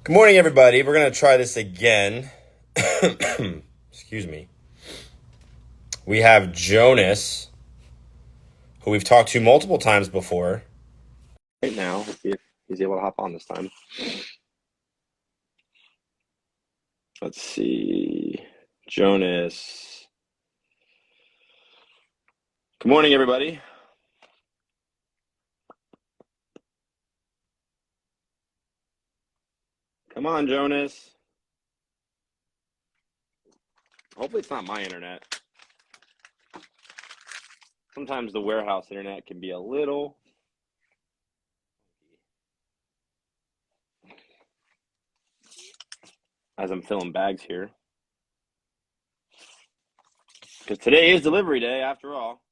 Good morning, everybody. We're going to try this again. Excuse me. We have Jonas, who we've talked to multiple times before. Right now, let's see if he's able to hop on this time. Let's see. Jonas. Good morning, everybody. Come on, Jonas. Hopefully, it's not my internet. Sometimes the warehouse internet can be a little. As I'm filling bags here. Because today is delivery day, after all.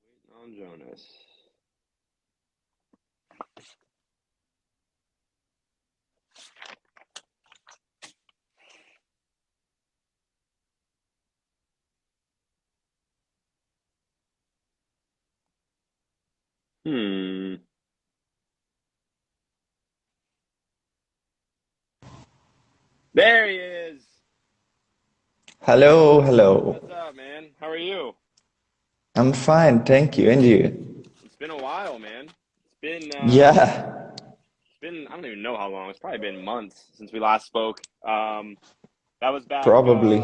Waiting on Jonas. Hmm. There he is. Hello, hello. What's up, man? How are you? I'm fine, thank you. And you? It's been a while, man. It's been Yeah, I don't even know how long. It's probably been months since we last spoke. That was probably.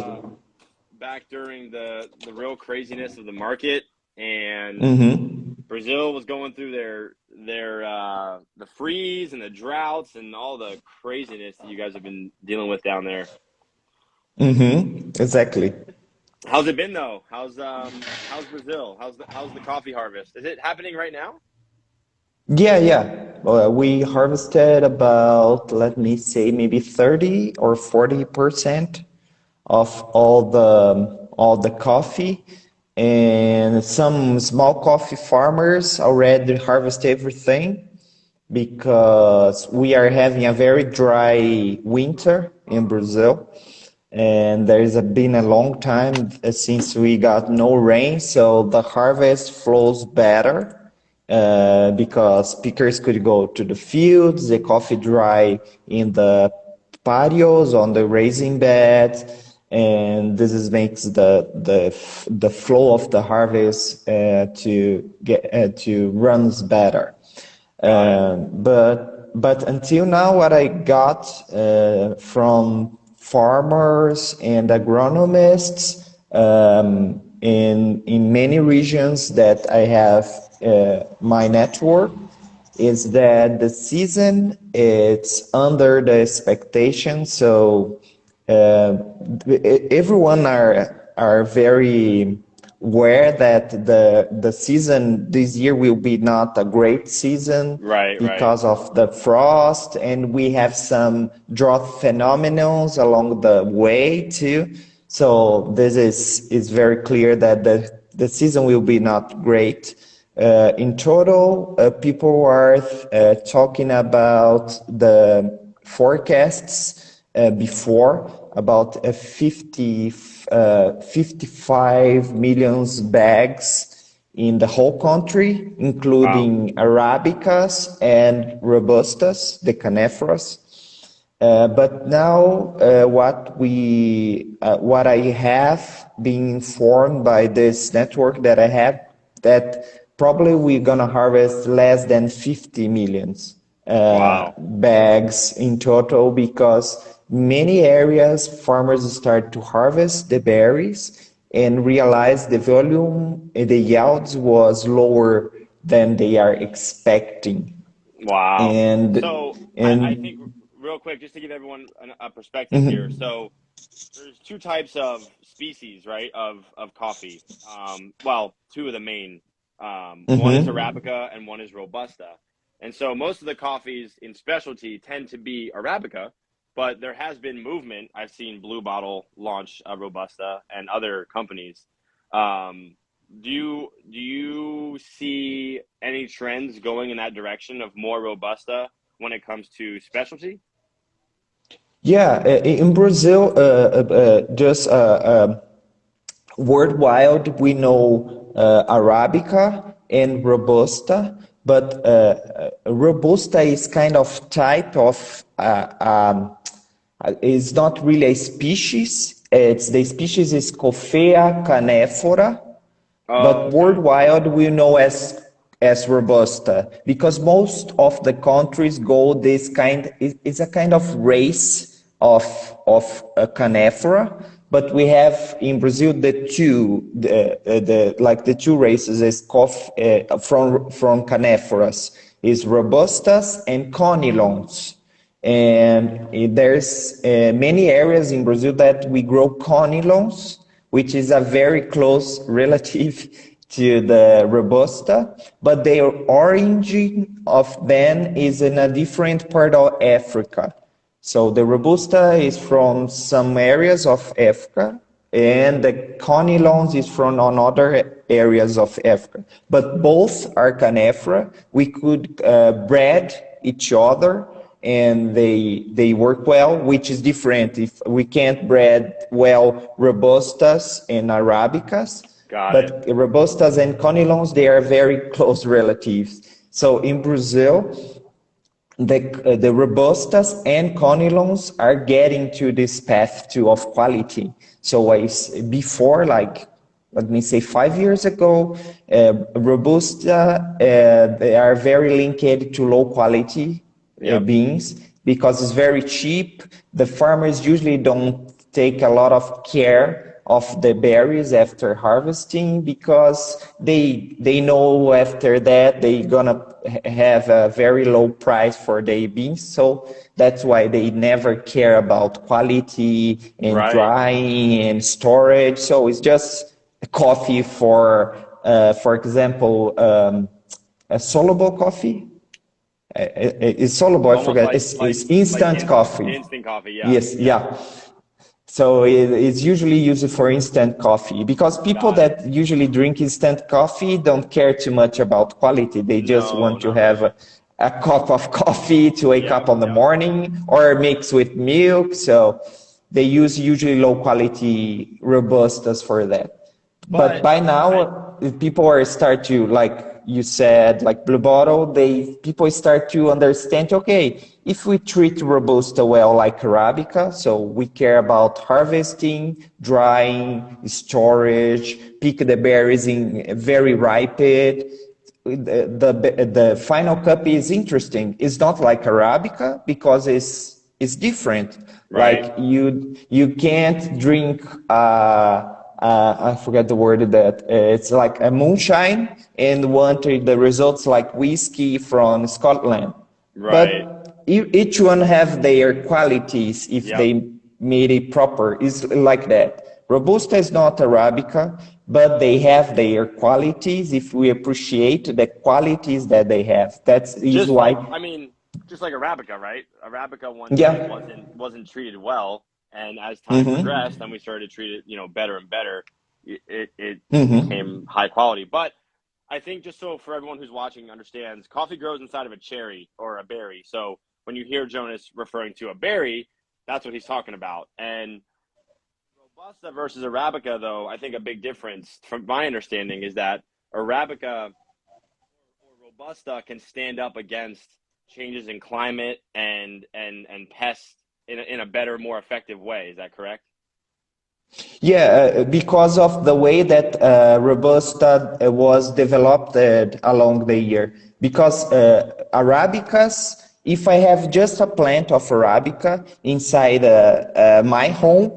back during the real craziness of the market, and Mm-hmm. Brazil was going through their the freeze and the droughts and all the craziness that you guys have been dealing with down there. Mm-hmm. Exactly. How's it been though? How's Brazil? How's the coffee harvest? Is it happening right now? Yeah. We harvested about, let me say, maybe 30 or 40% of all the coffee, and some small coffee farmers already harvest everything because we are having a very dry winter in Brazil, and been a long time since we got no rain, so the harvest flows better because pickers could go to the fields, the coffee dry in the patios on the raising beds, and makes the flow of the harvest to runs better. Got it. But until now, what I got from farmers and agronomists in many regions that I have my network is that the season it's under the expectation. So uh, everyone are very aware that the season this year will be not a great season Right, right. because of the frost, and we have some drought phenomenons along the way too. So this is very clear that the season will be not great. In total, people are talking about the forecasts before about 55 million bags in the whole country, Wow. including Arabicas and Robustas, the Canefras. But now, what I have been informed by this network that I have, that probably we're gonna harvest less than 50 millions Wow. bags in total because many areas farmers start to harvest the berries and realize the volume, the yields was lower than they are expecting, Wow. and So I think and. real quick, just to give everyone a perspective here. Mhm. So there's two types of species, right, of coffee. Well, two of the main. One is Mm-hmm. Arabica and one is Robusta. And so most of the coffees in specialty tend to be Arabica, but there has been movement. I've seen Blue Bottle launch a Robusta and other companies. Um, do you see any trends going in that direction of more Robusta when it comes to specialty? Yeah, in Brazil, just worldwide, we know Arabica and Robusta, but Robusta is kind of type of it's not really a species. It's the species is Coffea canephora, Oh, but okay. worldwide we know as Robusta because most of the countries go this kind. It's a kind of race of a canephora, but we have in Brazil the like the two races is from canephoras is Robustas and Conilons. And there's many areas in Brazil that we grow conilons, which is a very close relative to the Robusta, but the origin of them is in a different part of Africa. So the Robusta is from some areas of Africa, and the conilons is from other areas of Africa. But both are canephora. We could breed each other and they work well, which is different. If we can't breed well Robustas and Arabicas, Got it. but Robustas and Conilons, they are very close relatives. So in Brazil, the Robustas and Conilons are getting to this path to of quality. So before, like, let me say 5 years ago, Robusta, they are very linked to low quality Yep. beans because it's very cheap. The farmers usually don't take a lot of care of the berries after harvesting because they know after that they gonna have a very low price for their beans, so that's why they never care about quality and Right. drying and storage. So it's just coffee for example, a soluble coffee. It's soluble, I Almost forget. like It's instant coffee. instant coffee. Yeah. Yes, Yep. yeah. So it's usually used for instant coffee because people Got it. that usually drink instant coffee don't care too much about quality. They just No, want to not have really. a cup of coffee to wake Yep. up on the Yep. morning or mix with milk. So they use usually low quality Robustas for that. But But by I now, people are start to, like you said, like Blue Bottle, people start to understand, okay, if we treat Robusta well like Arabica, so we care about harvesting, drying, storage, pick the berries in very ripe, the final cup is interesting. It's not like Arabica because it's different. right. Like you can't drink I forget the word that it's like a moonshine and want the results like whiskey from Scotland. Right. But each one have their qualities if Yep. they made it proper. It's like that. Robusta is not Arabica, but they have their qualities if we appreciate the qualities that they have. That is Just like why, I mean, just like Arabica, right? Arabica one day yeah. wasn't treated well, and as time progressed, Mm-hmm. and we started to treat it, better and better, it Mm-hmm. became high quality. But I think just so for everyone who's watching understands, coffee grows inside of a cherry or a berry. So when you hear Jonas referring to a berry, that's what he's talking about. And Robusta versus Arabica, though, I think a big difference, from my understanding, is that Arabica or Robusta can stand up against changes in climate and pests in a better, more effective way. Is that correct? Yeah, because of the way that Robusta was developed along the year. Because Arabicas, if I have just a plant of Arabica inside my home,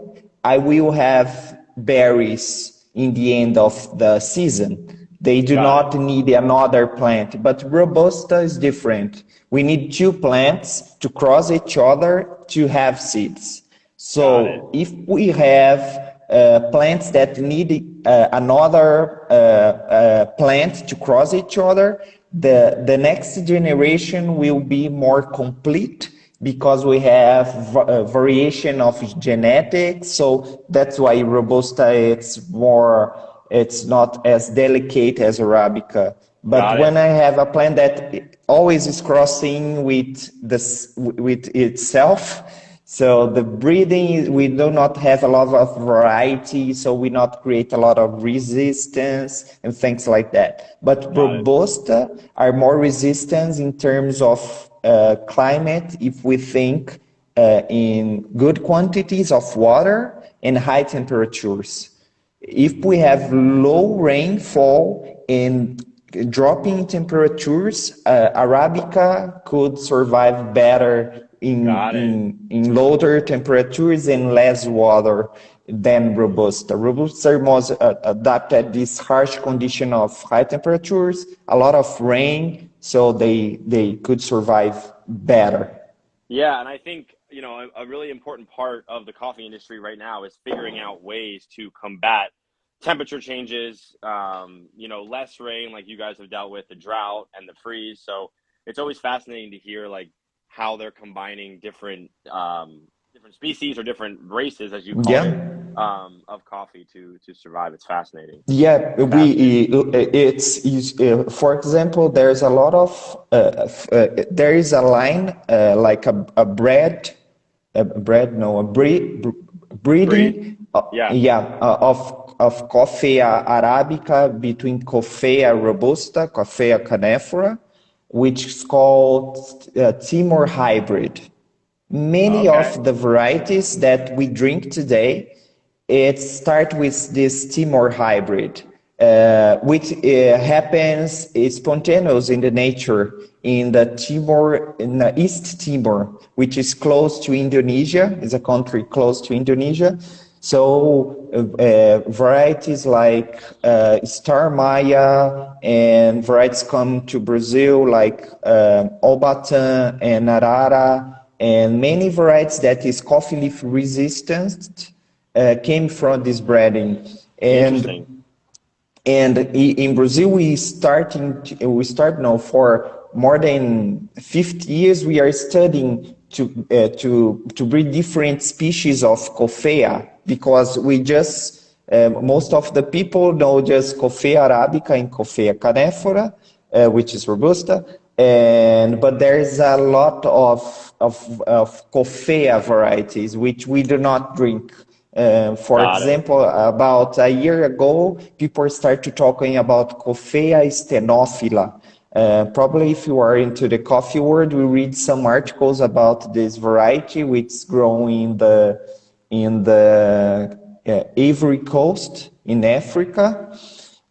I will have berries in the end of the season. They do Got it. not need another plant, but Robusta is different. We need two plants to cross each other to have seeds. Got it. So if we have plants that need another plant to cross each other, the next generation will be more complete because we have variation of genetics. So that's why Robusta it's not as delicate as Arabica. But Got it. when I have a plant that always is crossing with itself, So the breeding, we do not have a lot of variety, so we not create a lot of resistance and things like that. But Got it. Robusta are more resistant in terms of climate if we think in good quantities of water and high temperatures. If we have low rainfall and dropping temperatures, Arabica could survive better Got it. in lower temperatures and less water than Robusta. Robusta was adapted this harsh condition of high temperatures, a lot of rain, so they could survive better. Yeah, and I think, a really important part of the coffee industry right now is figuring out ways to combat temperature changes, less rain like you guys have dealt with, the drought and the freeze. So it's always fascinating to hear like how they're combining different species or different races, as you called it, Yeah. of coffee to survive. It's fascinating. Yeah, Fascinating. for example, there's a lot of there is a line like a bread no, Breed? breeding, Yeah. of Coffea arabica between Coffea robusta, Coffea canephora, which is called Timor hybrid. Many Okay. of the varieties that we drink today, it start with this Timor hybrid, which happens spontaneous in the nature in the Timor, in the East Timor, which is close to Indonesia, is a country close to Indonesia. So varieties like Star Maya and varieties come to Brazil like Obatan and Arara and many varieties that is coffee leaf resistant came from this breeding. Interesting. And in Brazil, we start now for more than 50 years. We are studying to breed different species of coffea because we just most of the people know just Coffea arabica and Coffea canephora, which is robusta, and but there's a lot of Coffea varieties which we do not drink. For Got it. example, about a year ago, people started talking about Coffea stenophila. Probably if you are into the coffee world, we read some articles about this variety which is growing in the Ivory Coast in Africa.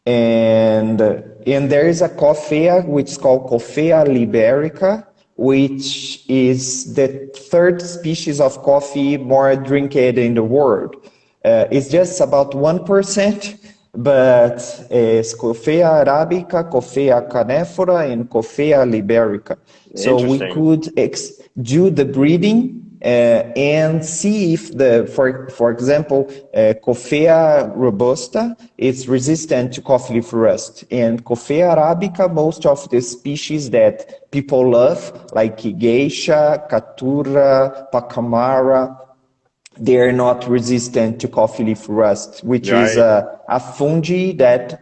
And there is a coffea which is called Coffea liberica, which is the third species of coffee more drinked in the world. It's just about 1%, but it's Coffea arabica, Coffea canephora, and Coffea liberica. So we Interesting. could do the breeding and see if for example, Coffea robusta is resistant to coffee leaf rust, and Coffea arabica, most of the species that people love, like geisha, caturra, pacamara, they are not resistant to coffee leaf rust, which is Right. a fungi that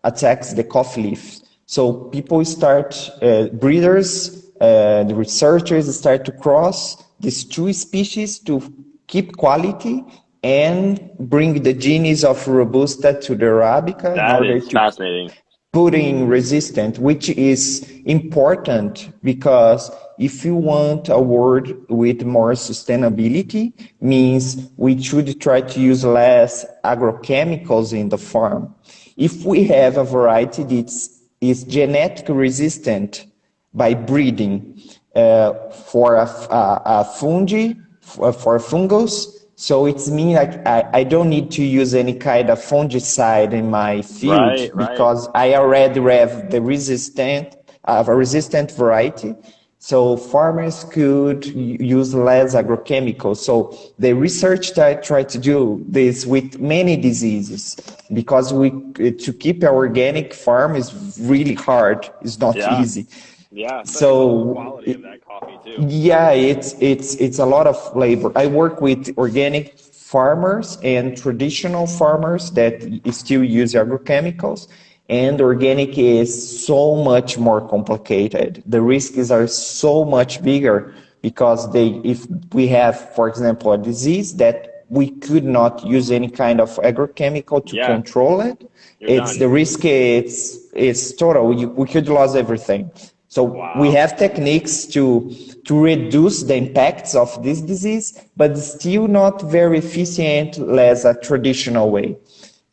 attacks the coffee leaf. So people start, breeders, the researchers start to cross these two species to keep quality and bring the genes of Robusta to the Arabica in That order is to fascinating. pudding resistant, which is important because if you want a world with more sustainability, means we should try to use less agrochemicals in the farm. If we have a variety that is genetically resistant by breeding for a fungi, for a fungus, so it's mean like I don't need to use any kind of fungicide in my field Right, right. because I already have the a resistant variety. So farmers could use less agrochemicals. So the research that I try to do this with many diseases because to keep an organic farm is really hard. It's not Yeah. easy. Yeah, especially with the So quality of that coffee too. yeah, it's a lot of labor. I work with organic farmers and traditional farmers that still use agrochemicals, and organic is so much more complicated. The risks are so much bigger because if we have, for example, a disease that we could not use any kind of agrochemical to Yeah, control it, you're it's done. the risk, it's total. We could lose everything. So we Wow. have techniques to reduce the impacts of this disease, but still not very efficient as a traditional way.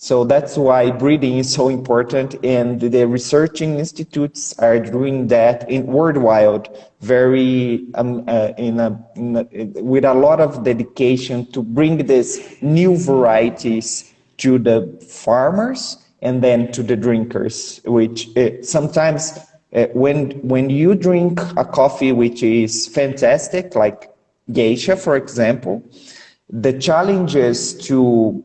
So that's why breeding is so important, and the researching institutes are doing that in worldwide, very with a lot of dedication to bring these new varieties to the farmers and then to the drinkers. Which sometimes when you drink a coffee which is fantastic, like geisha, for example, the challenge is to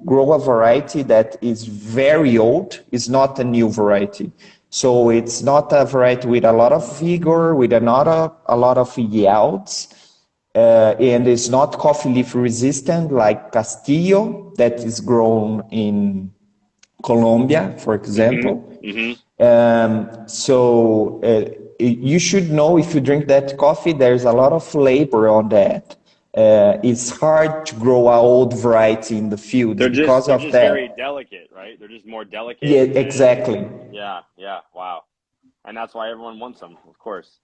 grow a variety that is very old, is not a new variety. So it's not a variety with a lot of vigor, with a lot of yields, and it's not coffee leaf resistant like Castillo that is grown in Colombia, for Mm-hmm. example. Mm-hmm. So you should know if you drink that coffee, there's a lot of labor on that. It's hard to grow an old variety in the field because They're of just very that. delicate, right? They're just more Yeah, delicate and exactly. yeah, yeah, wow. And that's why everyone wants them, of course.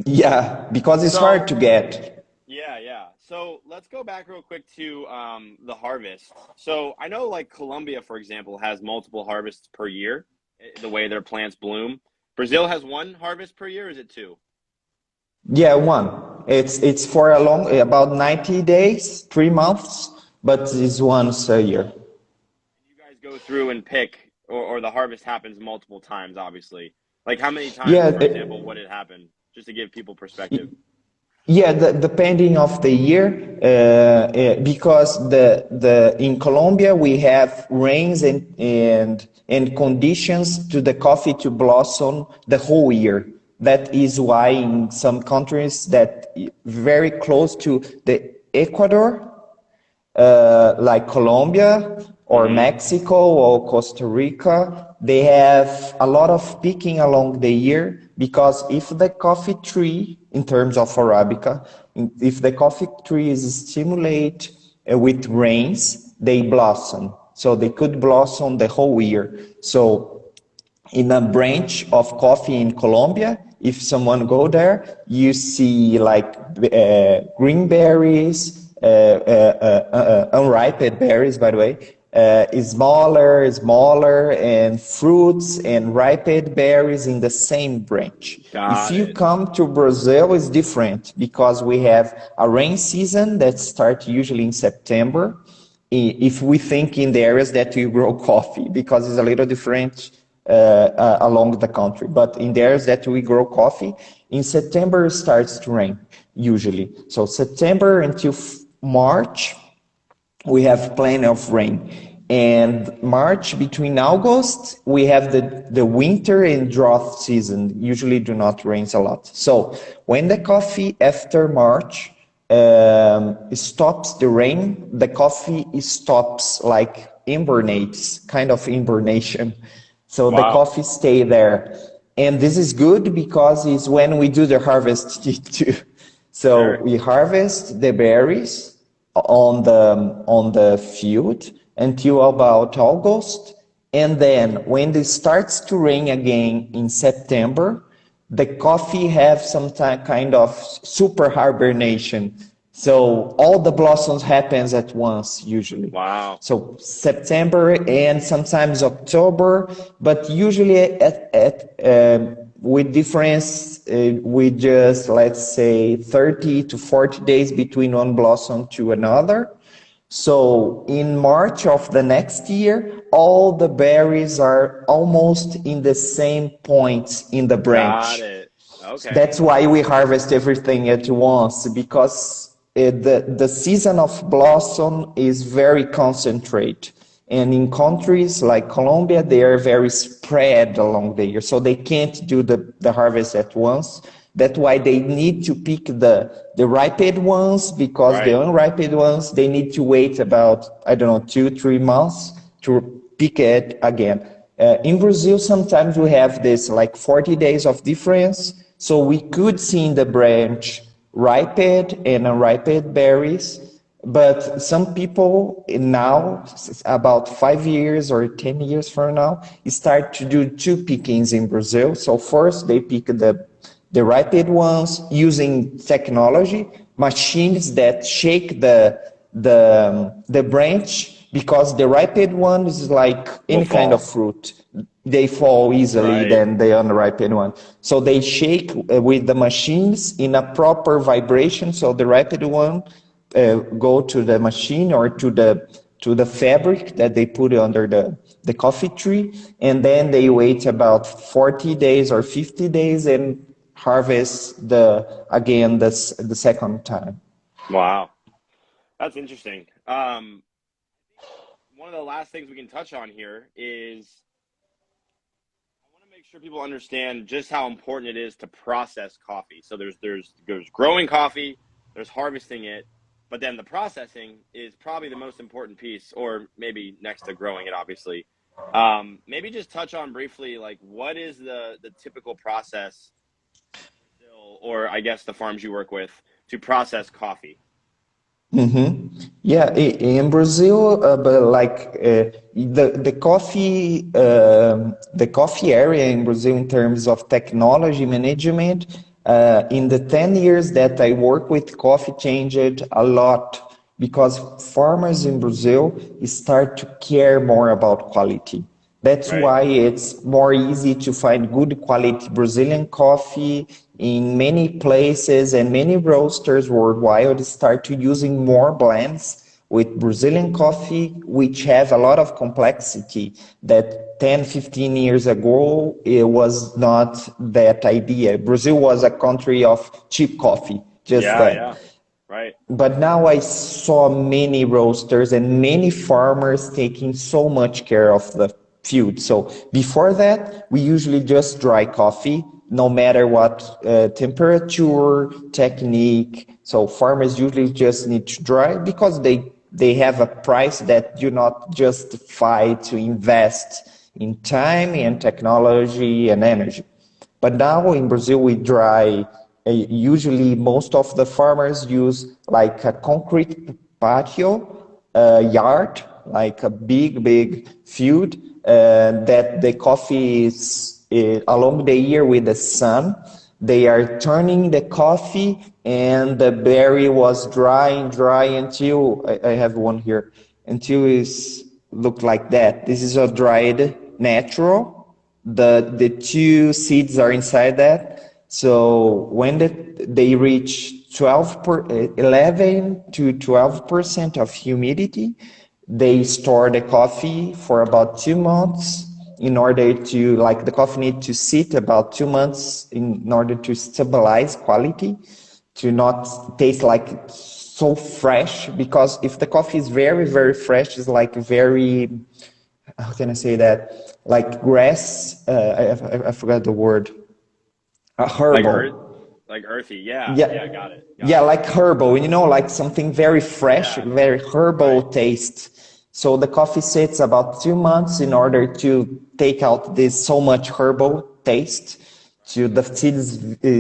Yeah, because it's hard So to get. yeah, yeah. So let's go back real quick to the harvest. So I know like Colombia, for example, has multiple harvests per year, the way their plants bloom. Brazil has one harvest per year, or is it two? Yeah, one. It's for a long about 90 days, 3 months, but it's once a year. You guys go through and pick, or the harvest happens multiple times, obviously. Like how many times, Yeah, for example, would it happen? Just to give people perspective. yeah, depending of the year, because the in Colombia we have rains and conditions to the coffee to blossom the whole year. That is why in some countries that very close to the Ecuador, like Colombia or Mm-hmm. Mexico or Costa Rica, they have a lot of picking along the year because if the coffee tree, in terms of Arabica, if the coffee tree is stimulated with rains, they blossom. So they could blossom the whole year. So in a branch of coffee in Colombia, if someone go there, you see like green berries, unripe berries, by the way, smaller, and fruits and ripe berries in the same branch. If Got you it. come to Brazil, it's different because we have a rain season that starts usually in September. If we think in the areas that we grow coffee, because it's a little different along the country. But in the areas that we grow coffee, in September it starts to rain usually. So September until March, we have plenty of rain. And March between August, we have the winter and drought season. Usually do not rains a lot. So when the coffee after March stops the rain, the coffee stops like hibernates, kind of hibernation. So the Wow. coffee stay there. And this is good because it's when we do the harvest too. So Sure. we harvest the berries on the field until about August, and then when it starts to rain again in September, the coffee have some kind of super hibernation. So all the blossoms happens at once usually. Wow. So September and sometimes October, but usually with difference, with just let's say 30 to 40 days between one blossom to another. So in March of the next year, all the berries are almost in the same point in the Got branch. it. Okay. That's why we harvest everything at once because the season of blossom is very concentrated. And in countries like Colombia, they are very spread along the year. So they can't do the harvest at once. That's why they need to pick the ripened ones because the Right. unripened ones, they need to wait about, I don't know, 2, 3 months to pick it again. In Brazil, sometimes we have this like 40 days of difference. So we could see in the branch ripe and unripe berries. But some people now, about 5 years or 10 years from now, start to do two pickings in Brazil. So first they pick the ripened ones using technology, machines that shake the branch because the ripened one is like Will any kind of fall. fruit. They fall easily Right. than the unripened one. So they shake with the machines in a proper vibration. So the ripened one go to the machine or to the fabric that they put under the coffee tree, and then they wait about 40 days or 50 days and harvest the second time. Wow. That's interesting. One of the last things we can touch on here is I want to make sure people understand just how important it is to process coffee. So there's growing coffee, there's harvesting it, but then the processing is probably the most important piece, or maybe next to growing it, obviously. Maybe just touch on briefly, like what is the typical process, or I guess the farms you work with to process coffee. Yeah, in Brazil, but like the coffee area in Brazil in terms of technology management, in the 10 years that I work with coffee changed a lot because farmers in Brazil start to care more about quality. That's Right. why it's more easy to find good quality Brazilian coffee in many places, and many roasters worldwide start to using more blends with Brazilian coffee, which have a lot of complexity that 10, 15 years ago, it was not that idea. Brazil was a country of cheap coffee, just Yeah, that. yeah. Right. But now I saw many roasters and many farmers taking so much care of the field. So before that, we usually just dry coffee, no matter what temperature, technique. So farmers usually just need to dry because they have a price that do not justify to invest in time and technology and energy. But now in Brazil, we dry. Usually, most of the farmers use like a concrete patio, yard, like a big, big field that the coffee is along the year with the sun. They are turning the coffee, and the berry was drying, dry until I have one here until it's look like that. This is a dried natural. The two seeds are inside that. So when they reach 11 to 12% of humidity, they store the coffee for about 2 months in order to, like, the coffee need to sit about 2 months in order to stabilize quality, to not taste like so fresh. Because if the coffee is very, very fresh, it's like very, how can I say that? Like grass. I forgot the word. Like earth, Herbal. like earthy. Yeah, yeah, Yeah, got it. Got yeah, it. like herbal. Like something very fresh, Yeah, very herbal right. taste. So the coffee sits about 2 months in order to take out this so much herbal taste. To the seeds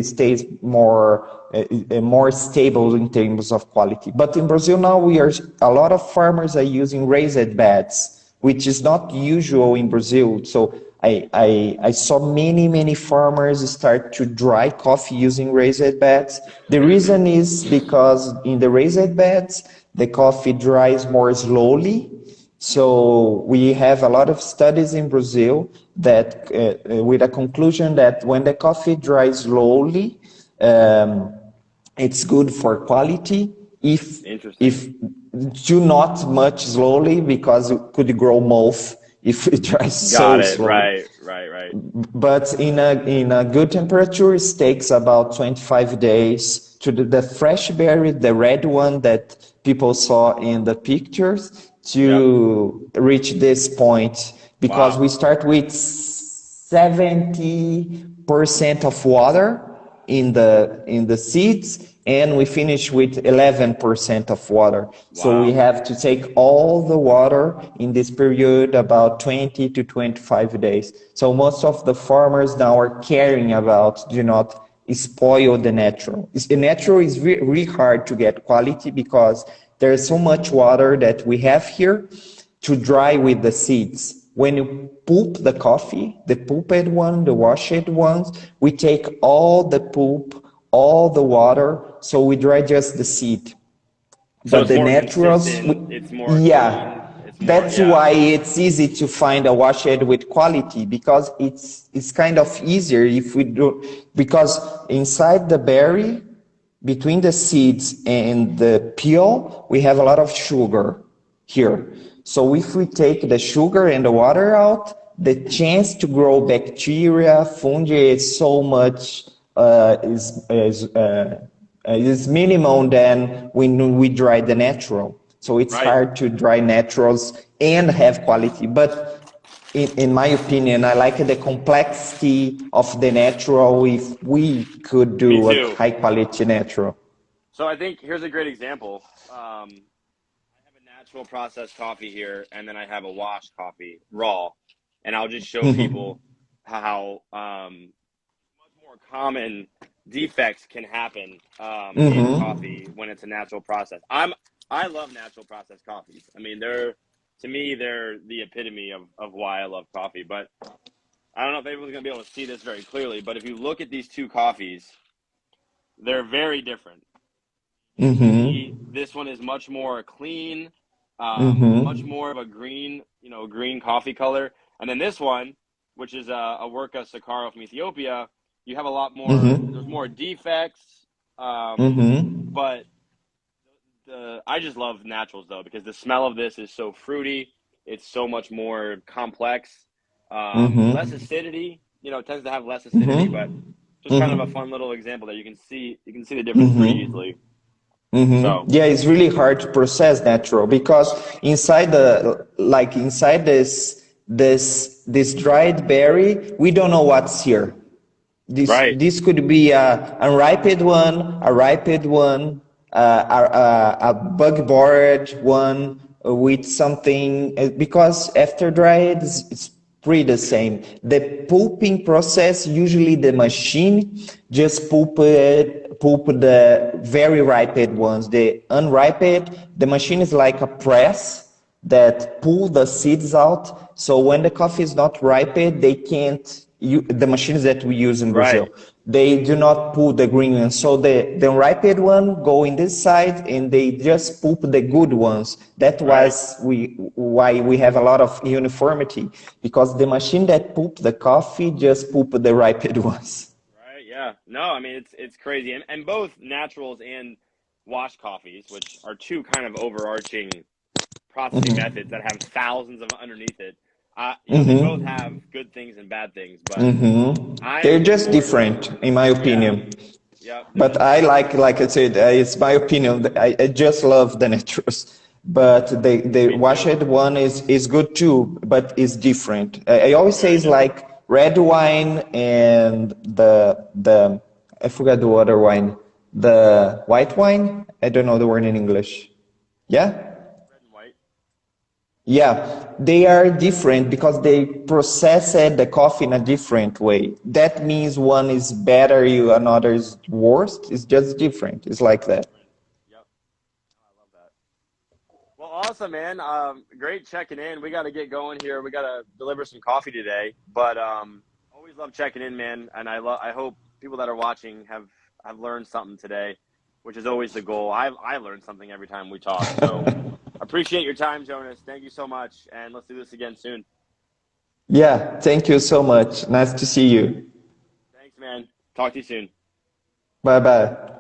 stays more stable in terms of quality. But in Brazil now, we are a lot of farmers are using raised beds, which is not usual in Brazil. So I saw many farmers start to dry coffee using raised beds. The reason is because in the raised beds, the coffee dries more slowly. So we have a lot of studies in Brazil that with a conclusion that when the coffee dries slowly, um, it's good for quality. Interesting. If do not much slowly because it could grow mold if it dries Got so it. slowly. Right, right, right. But in a good temperature, it takes about 25 days to the fresh berry, the red one that people saw in the pictures, Yep. to reach this point, because Wow. we start with 70% of water in the seeds, and we finish with 11% of water. So we Wow. have to take all the water in this period, about 20 to 25 days. So most of the farmers now are caring about do not spoil the natural. The natural is really hard to get quality because there's so much water that we have here to dry with the seeds. When you pulp the coffee, the pulped one, the washed ones, we take all the pulp, all the water, so we dry just the seed. So But it's the more naturals, consistent. It's more yeah, clean. It's more, that's yeah. why it's easy to find a washed with quality because it's kind of easier if we do because inside the berry, between the seeds and the peel, we have a lot of sugar here. So if we take the sugar and the water out, the chance to grow bacteria, fungi is so much is minimum than when we dry the natural. So it's Right. hard to dry naturals and have quality. But in my opinion, I like the complexity of the natural if we could Me do a too. high quality natural. So I think here's a great example. I have a natural processed coffee here, and then I have a washed coffee, raw. And I'll just show people how much more common defects can happen in coffee when it's a natural process. I love natural processed coffees. I mean, they're to me they're the epitome of why I love coffee. But I don't know if everyone's gonna be able to see this very clearly. But if you look at these two coffees, they're very different. You can see Mm-hmm. this one is much more clean, much Mm-hmm. more of a green, green coffee color. And then this one, which is a Worka Sakaro from Ethiopia, you have a lot more. There's Mm-hmm. more defects, Mm-hmm. but I just love naturals though because the smell of this is so fruity. It's so much more complex. Less Mm-hmm. acidity. It tends to have less acidity, but Mm-hmm. just kind of a fun little example that you can see the difference pretty Mm-hmm. easily. Mm-hmm. So Yeah, it's really hard to process natural because inside this dried berry, we don't know what's here. This right. this could be a unripened one, a ripened one, a bug bored one with something because after dried it's pretty the same. The pulping process usually the machine just pulp the very ripened ones. The unripened the machine is like a press that pull the seeds out. So when the coffee is not ripe, they can't. The machines that we use in Right. Brazil, they do not pull the green ones. So the ripe one go in this side, and they just pulp the good ones. That Right. was why we have a lot of uniformity because the machine that pulp the coffee just pulp the ripe ones. Right. Yeah. No, I mean it's crazy, and both naturals and wash coffees, which are two kind of overarching processing methods that have thousands of underneath it. They both have good things and bad things, but I They're lean just more to different, in my yeah, opinion. yep. They're But just I different. like I said, it's my opinion. I just love the naturals. But the Me too. washed one is good too, but it's different. I always say Very it's different. like red wine and the I forgot the other wine, the white wine. I don't know the word in English. Yeah. Red and white. Yeah, they are different because they process it, the coffee in a different way. That means one is better, another is worse. It's just different. It's like that. Different. Yep. Oh, I love that. Well, awesome, man. Great checking in. We got to get going here. We got to deliver some coffee today, but always love checking in, man. And I hope people that are watching have learned something today, which is always the goal. I learned something every time we talk. So appreciate your time, Jonas. Thank you so much, and let's do this again soon. Yeah, thank you so much. Nice to see you. Thanks, man. Talk to you soon. Bye bye.